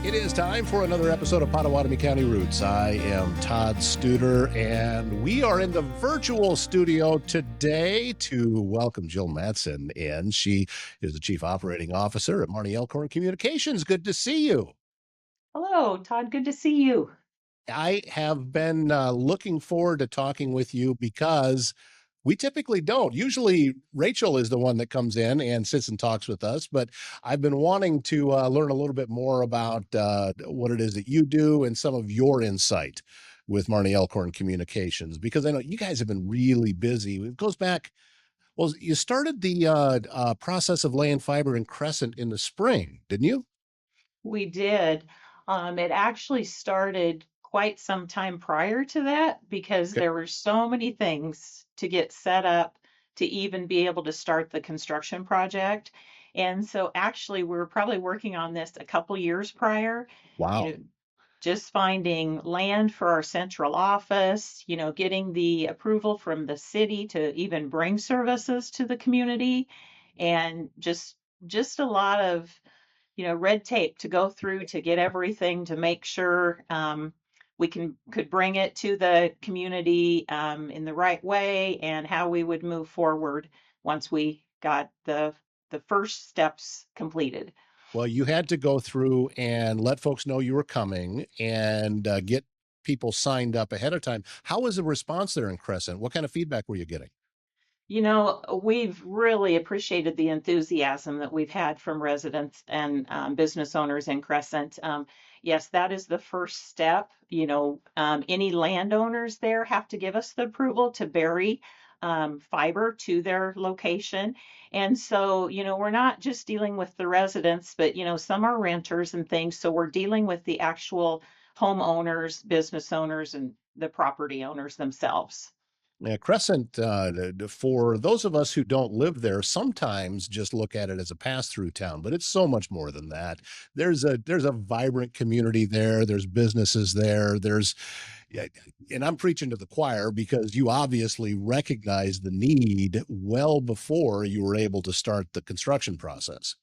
It is time for another episode of Pottawattamie County Roots. I am Todd Studer, and we are in the virtual studio today to welcome Jill Madsen in. She is the Chief Operating Officer at Marne Elk Horn Communications. Good to see you. Hello, Todd. Good to see you. I have been looking forward to talking with you because we typically don't. Usually, Rachel is the one that comes in and sits and talks with us, but I've been wanting to learn a little bit more about what it is that you do and some of your insight with Marne Elk Horn Communications, because I know you guys have been really busy. It goes back, well, you started the process of laying fiber in Crescent in the spring, didn't you? We did. It actually started quite some time prior to that because Okay. there were so many things to get set up to even be able to start the construction project. And so actually we were probably working on this a couple years prior, you Wow. know, just finding land for our central office, getting the approval from the city to even bring services to the community and just a lot of red tape to go through to get everything to make sure we could bring it to the community in the right way and how we would move forward once we got the first steps completed. Well, you had to go through and let folks know you were coming and get people signed up ahead of time. How was the response there in Crescent? What kind of feedback were you getting? We've really appreciated the enthusiasm that we've had from residents and business owners in Crescent. Yes, that is the first step. Any landowners there have to give us the approval to bury fiber to their location. And so, we're not just dealing with the residents, but, some are renters and things. So we're dealing with the actual homeowners, business owners, and the property owners themselves. Yeah, Crescent, for those of us who don't live there, sometimes just look at it as a pass-through town, but it's so much more than that. There's a vibrant community there. There's businesses there. Yeah, and I'm preaching to the choir because you obviously recognized the need well before you were able to start the construction process.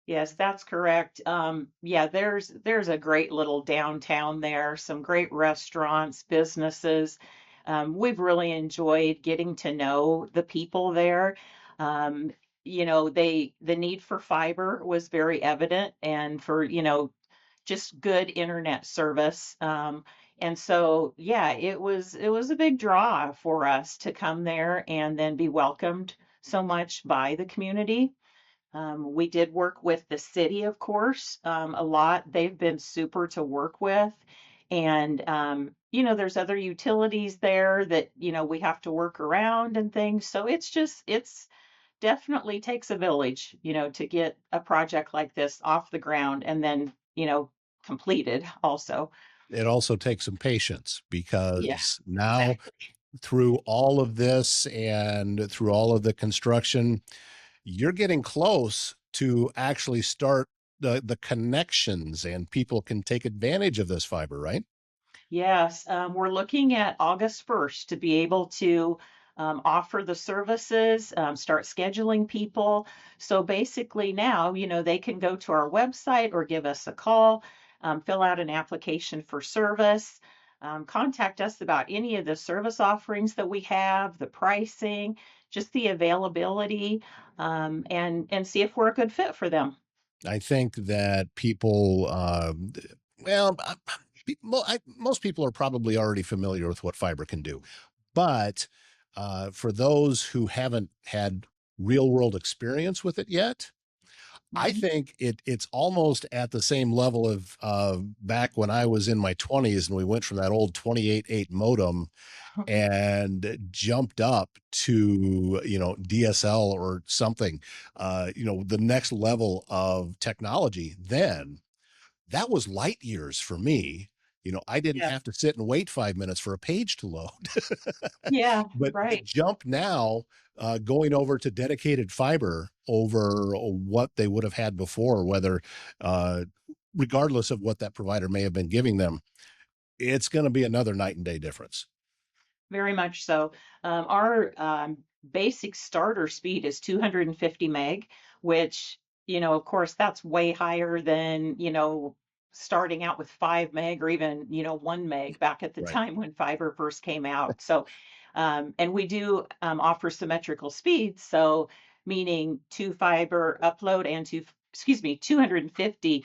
Yes, that's correct. Yeah, there's a great little downtown there, some great restaurants, businesses. We've really enjoyed getting to know the people there. Um, the need for fiber was very evident and for, just good internet service. And so, yeah, it was a big draw for us to come there and then be welcomed so much by the community. We did work with the city, of course, a lot. They've been super to work with. And, there's other utilities there that, we have to work around and things. So it's definitely takes a village, to get a project like this off the ground and then, completed also. It also takes some patience Yeah, because now exactly. through all of this and through all of the construction, you're getting close to actually start the connections and people can take advantage of this fiber, right? Yes, we're looking at August 1st to be able to offer the services, start scheduling people. So basically now, they can go to our website or give us a call, fill out an application for service, contact us about any of the service offerings that we have, the pricing, just the availability, and see if we're a good fit for them. I think that people, well, most people are probably already familiar with what fiber can do. But for those who haven't had real world experience with it yet, I Mhm. think it's almost at the same level of back when I was in my 20s and we went from that old 28.8 modem and jumped up to DSL or something, the next level of technology. Then that was light years for me. I didn't Yeah. have to sit and wait 5 minutes for a page to load. Yeah, But the right. jump now, going over to dedicated fiber over what they would have had before, whether uh, regardless of what that provider may have been giving them, it's going to be another night and day difference. Very much so. Our basic starter speed is 250 meg, which, of course, that's way higher than, starting out with 5 meg or even, 1 meg back at the Right. time when fiber first came out. So, and we do offer symmetrical speeds. So, meaning two fiber upload and excuse me, 250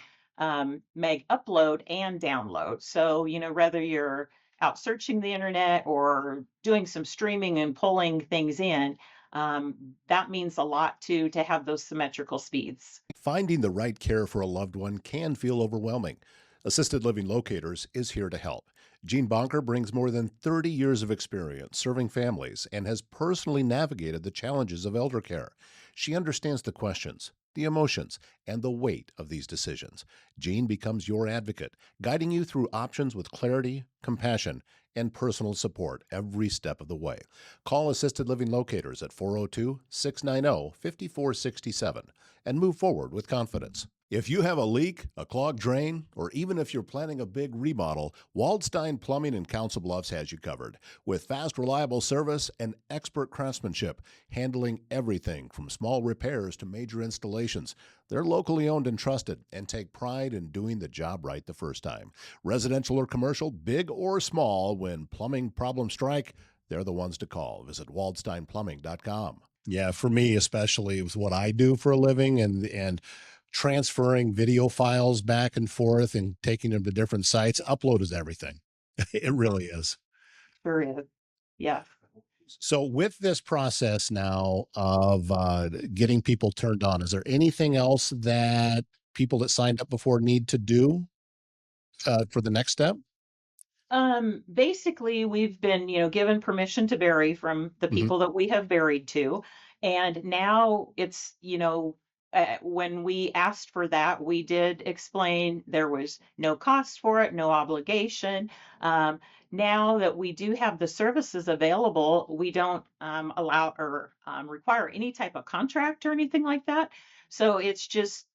meg upload and download. So, whether you're out searching the internet or doing some streaming and pulling things in, that means a lot to have those symmetrical speeds. Finding the right care for a loved one can feel overwhelming. Assisted Living Locators is here to help. Jean Bonker brings more than 30 years of experience serving families and has personally navigated the challenges of elder care. She understands the questions, the emotions, and the weight of these decisions. Jean becomes your advocate, guiding you through options with clarity, compassion, and personal support every step of the way. Call Assisted Living Locators at 402 690 5467 and move forward with confidence. If you have a leak, a clogged drain, or even if you're planning a big remodel, Waldstein Plumbing in Council Bluffs has you covered. With fast, reliable service and expert craftsmanship, handling everything from small repairs to major installations. They're locally owned and trusted and take pride in doing the job right the first time. Residential or commercial, big or small, when plumbing problems strike, they're the ones to call. Visit waldsteinplumbing.com. Yeah, for me especially, it was what I do for a living, and transferring video files back and forth and taking them to different sites. Upload is everything. It really is. Sure is. Yeah. So, with this process now of getting people turned on, is there anything else that people that signed up before need to do for the next step? Basically, we've been, given permission to vary from the Mhm. people that we have varied to. And now it's, when we asked for that, we did explain there was no cost for it, no obligation. Um, Now that we do have the services available, we don't allow or require any type of contract or anything like that. So it's just,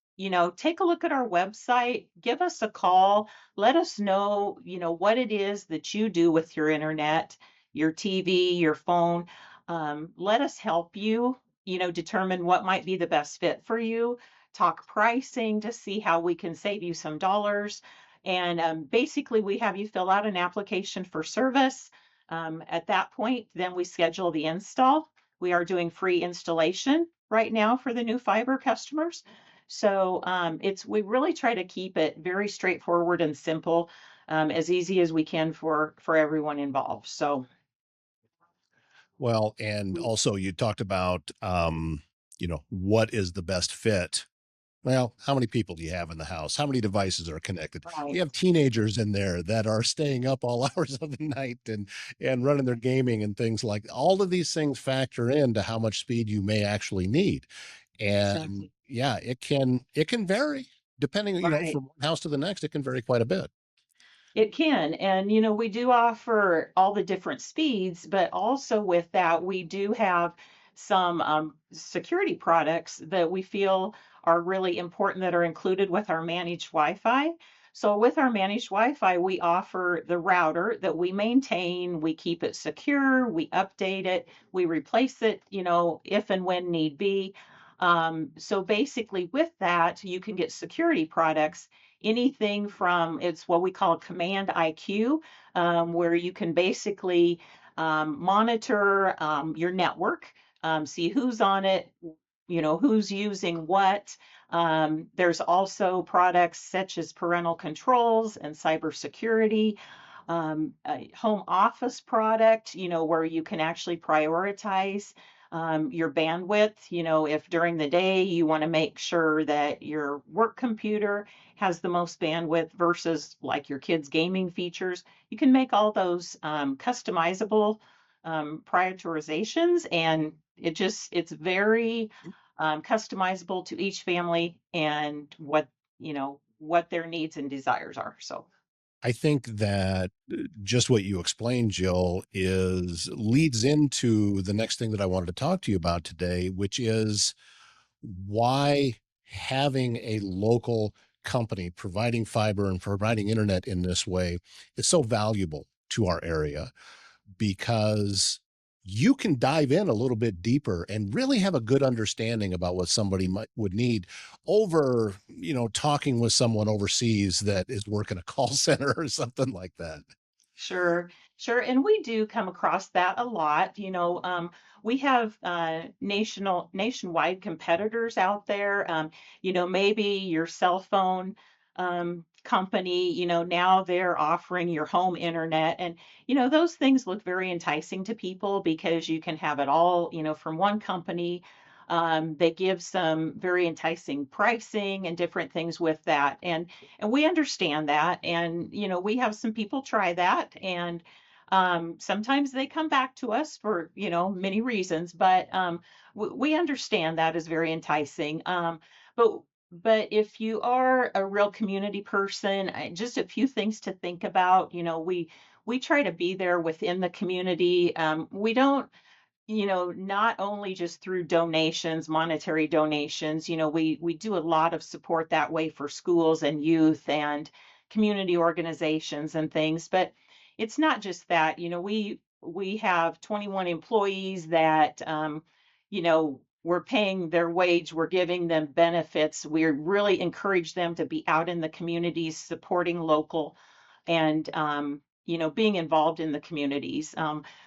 take a look at our website, give us a call, let us know, what it is that you do with your internet, your TV, your phone. Let us help you, determine what might be the best fit for you, talk pricing to see how we can save you some dollars. And basically, we have you fill out an application for service. At that point, then we schedule the install. We are doing free installation right now for the new fiber customers. So it's we really try to keep it very straightforward and simple, as easy as we can for everyone involved. So Well, and also you talked about, what is the best fit. Well, how many people do you have in the house? How many devices are connected? You right, have teenagers in there that are staying up all hours of the night and running their gaming and things like all of these things factor into how much speed you may actually need. And exactly. yeah, it can vary depending, Right. from one house to the next, it can vary quite a bit. It can. And, we do offer all the different speeds, but also with that, we do have some security products that we feel are really important that are included with our managed Wi Fi. So, with our managed Wi Fi, we offer the router that we maintain, we keep it secure, we update it, we replace it, if and when need be. So, basically, with that, you can get security products anything from it's what we call command IQ, where you can basically monitor your network, see who's on it, who's using what. There's also products such as parental controls and cybersecurity. A home office product, where you can actually prioritize your bandwidth. If during the day you want to make sure that your work computer has the most bandwidth versus like your kids' gaming features, you can make all those customizable prioritizations, and it's very customizable to each family and what their needs and desires are. So, I think that just what you explained, Jill, is leads into the next thing that I wanted to talk to you about today, which is why having a local company providing fiber and providing internet in this way is so valuable to our area because you can dive in a little bit deeper and really have a good understanding about what somebody would need over, talking with someone overseas that is working a call center or something like that. Sure, sure. And we do come across that a lot. We have nationwide competitors out there. Maybe your cell phone company, now they're offering your home internet. And, those things look very enticing to people because you can have it all, from one company. They give some very enticing pricing and different things with that. And we understand that. And, we have some people try that. And sometimes they come back to us for, many reasons, but we understand that is very enticing. But but if you are a real community person, just a few things to think about. We try to be there within the community. We don't, not only just through donations, monetary donations, we do a lot of support that way for schools and youth and community organizations and things. But it's not just that. We have 21 employees that we're paying their wage, we're giving them benefits. We really encourage them to be out in the communities supporting local and being involved in the communities.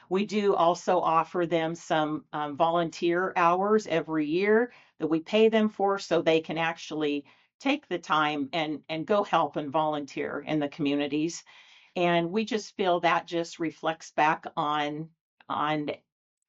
We do also offer them some volunteer hours every year that we pay them for, so they can actually take the time and go help and volunteer in the communities. And we just feel that just reflects back on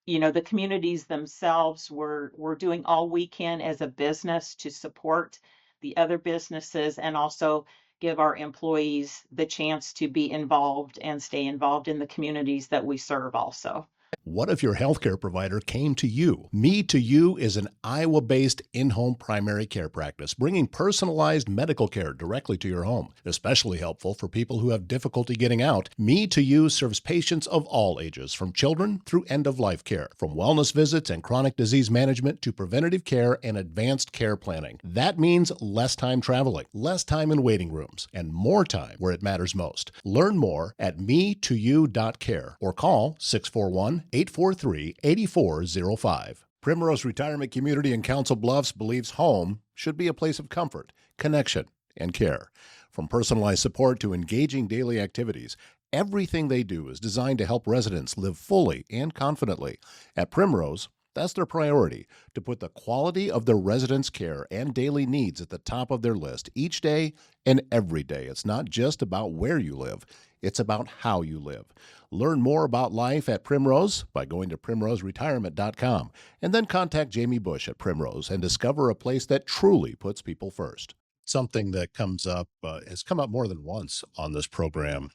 the communities themselves. We're doing all we can as a business to support the other businesses and also give our employees the chance to be involved and stay involved in the communities that we serve also. What if your healthcare provider came to you? Me to You is an Iowa based in home primary care practice, bringing personalized medical care directly to your home. Especially helpful for people who have difficulty getting out, Me to You serves patients of all ages, from children through end of life care, from wellness visits and chronic disease management to preventative care and advanced care planning. That means less time traveling, less time in waiting rooms, and more time where it matters most. Learn more at me2you.care or call 641 843 8405. Primrose Retirement Community in Council Bluffs believes home should be a place of comfort, connection, and care. From personalized support to engaging daily activities, everything they do is designed to help residents live fully and confidently. At Primrose, that's their priority, to put the quality of their residents' care and daily needs at the top of their list each day and every day. It's not just about where you live, it's about how you live. Learn more about life at Primrose by going to primroseretirement.com and then contact Jamie Bush at Primrose and discover a place that truly puts people first. Something that has come up more than once on this program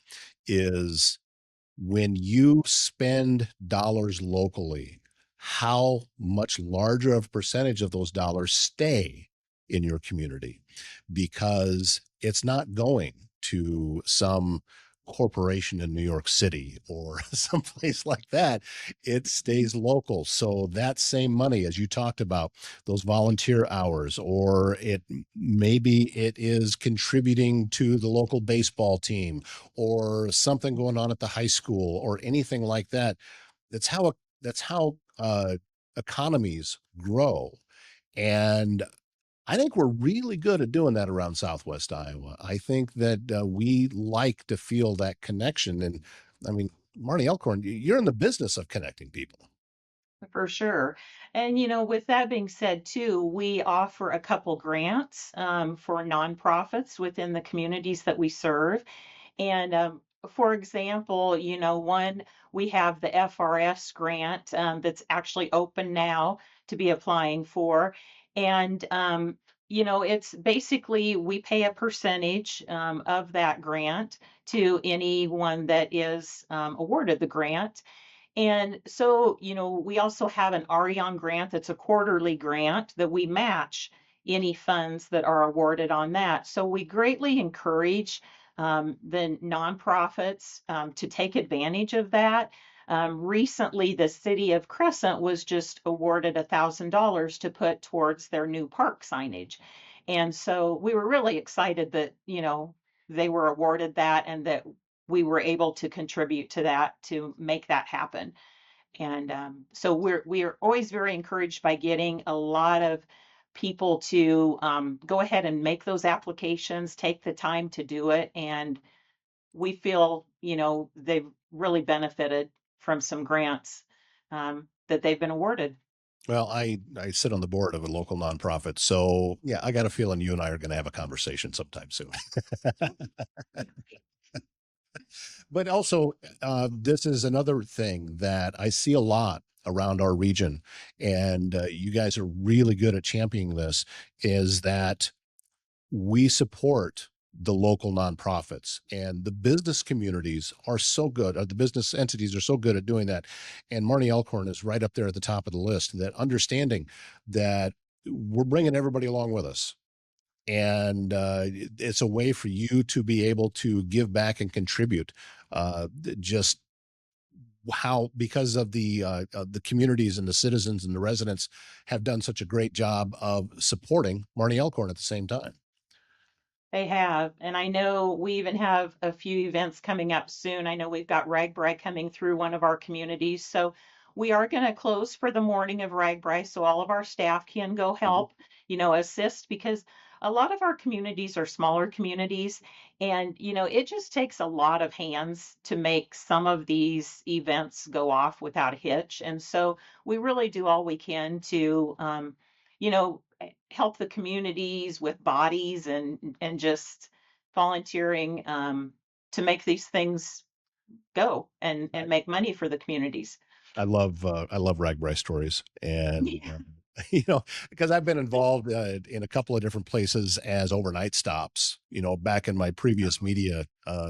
is when you spend dollars locally, how much larger of a percentage of those dollars stay in your community, because it's not going to some corporation in New York City or someplace like that. It stays local. So that same money, as you talked about, those volunteer hours, or maybe it is contributing to the local baseball team or something going on at the high school or anything like that. That's how economies grow. And I think we're really good at doing that around Southwest Iowa. I think that we like to feel that connection. And I mean, Marty Elkhorn, you're in the business of connecting people. For sure. And, with that being said, too, we offer a couple grants for nonprofits within the communities that we serve. And for example, one, we have the FRS grant that's actually open now to be applying for. And, it's basically we pay a percentage of that grant to anyone that is awarded the grant. And so, we also have an Arion grant that's a quarterly grant that we match any funds that are awarded on that. So we greatly encourage the nonprofits to take advantage of that. Recently, the city of Crescent was just awarded $1,000 to put towards their new park signage. And so we were really excited that, they were awarded that and that we were able to contribute to that to make that happen. And so we are always very encouraged by getting a lot of people to go ahead and make those applications, take the time to do it, and we feel, they've really benefited from some grants that they've been awarded. Well, I sit on the board of a local nonprofit, so yeah, I got a feeling you and I are going to have a conversation sometime soon. But also, this is another thing that I see a lot around our region, and you guys are really good at championing this, is that we support the local nonprofits, and the business communities are so good, or the business entities are so good at doing that. And Marne Elk Horn is right up there at the top of the list, that understanding that we're bringing everybody along with us. And it's a way for you to be able to give back and contribute. Just how, because of the communities and the citizens and the residents have done such a great job of supporting Marne Elk Horn at the same time. They have, and I know we even have a few events coming up soon. I know we've got Ragbri coming through one of our communities, so we are going to close for the morning of Ragbri so all of our staff can go help, assist because a lot of our communities are smaller communities, and it just takes a lot of hands to make some of these events go off without a hitch. And so we really do all we can to, help the communities with bodies and just volunteering to make these things go and make money for the communities. I love ragbri stories, and because I've been involved in a couple of different places as overnight stops, back in my previous media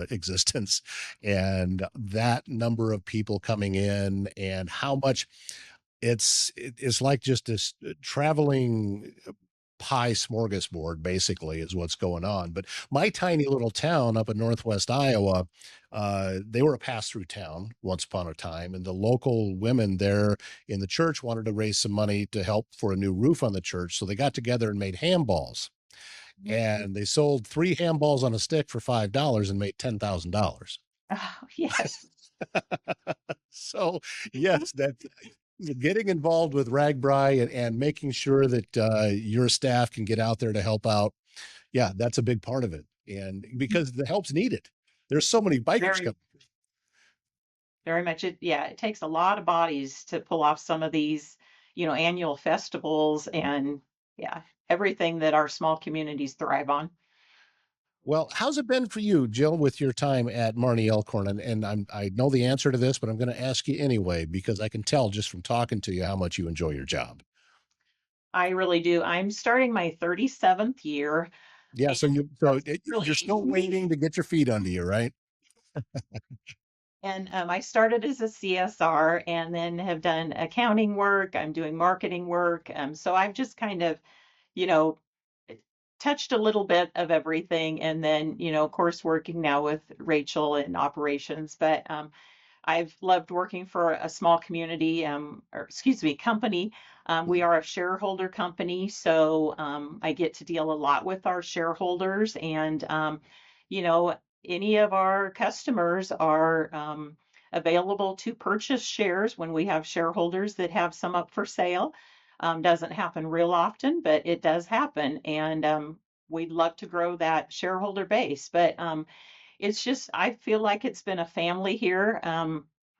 existence, and that number of people coming in, and how much it's like just this traveling pie smorgasbord, basically, is what's going on. But my tiny little town up in northwest Iowa, they were a pass-through town once upon a time, and the local women there in the church wanted to raise some money to help for a new roof on the church, so they got together and made handballs, and they sold three handballs on a stick for $5 and made $10,000. Oh, yes, So yes, that getting involved with ragbri, and making sure that your staff can get out there to help out, yeah, that's a big part of it, and because the help's needed, there's so many bikers very, coming. very much. Yeah, it takes a lot of bodies to pull off some of these, annual festivals and yeah, everything that our small communities thrive on. Well, how's it been for you, Jill, with your time at Marne Elkhorn? And I know the answer to this, but I'm going to ask you anyway, because I can tell just from talking to you how much you enjoy your job. I really do. I'm starting my 37th year Yeah, and so you're really still waiting to get your feet under you, right? and I started as a CSR and then have done accounting work. I'm doing marketing work. So I've just kind of, you know, touched a little bit of everything. And then, of course, working now with Rachel in operations. But I've loved working for a small community, or excuse me, company. We are a shareholder company, so I get to deal a lot with our shareholders, and you know, any of our customers are available to purchase shares when we have shareholders that have some up for sale. Doesn't happen real often, but it does happen, and we'd love to grow that shareholder base. But it's just, I feel like it's been a family here.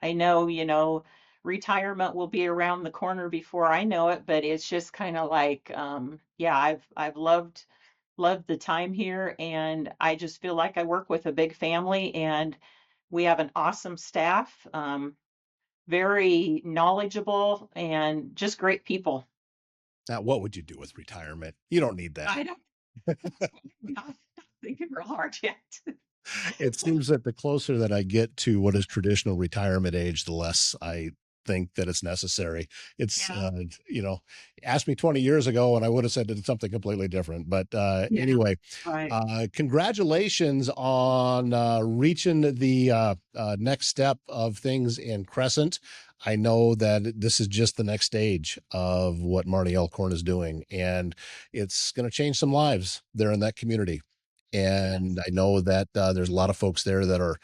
I know, retirement will be around the corner before I know it, but it's just kind of like, yeah, I've loved the time here, and I just feel like I work with a big family, and we have an awesome staff, very knowledgeable, and just great people. Now, what would you do with retirement? You don't need that. I don't, not thinking real hard yet. It seems that the closer that I get to what is traditional retirement age, the less I think that it's necessary. It's, Yeah, asked me 20 years ago and I would have said it's something completely different. But yeah, anyway, right. congratulations on reaching the next step of things in Crescent. I know that this is just the next stage of what Marty Elkhorn is doing, and it's going to change some lives there in that community. And Yes. I know that there's a lot of folks there that are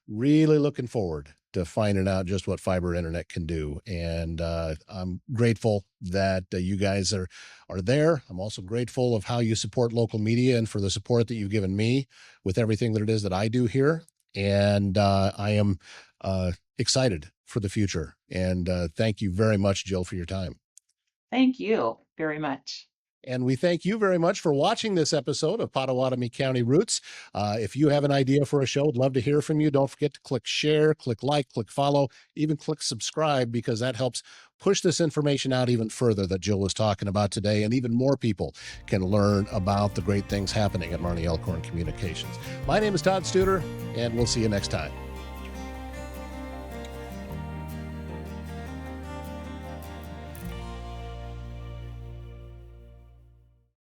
really looking forward finding out just what fiber internet can do. And I'm grateful that you guys are there. I'm also grateful of how you support local media and for the support that you've given me with everything that it is that I do here. And I am excited for the future. And thank you very much, Jill, for your time. Thank you very much. And we thank you very much for watching this episode of Pottawattamie County Roots. If you have an idea for a show, I'd love to hear from you. Don't forget to click share, click like, click follow, even click subscribe, because that helps push this information out even further that Jill was talking about today, and even more people can learn about the great things happening at Marne Elk Horn Communications. My name is Todd Studer, and we'll see you next time.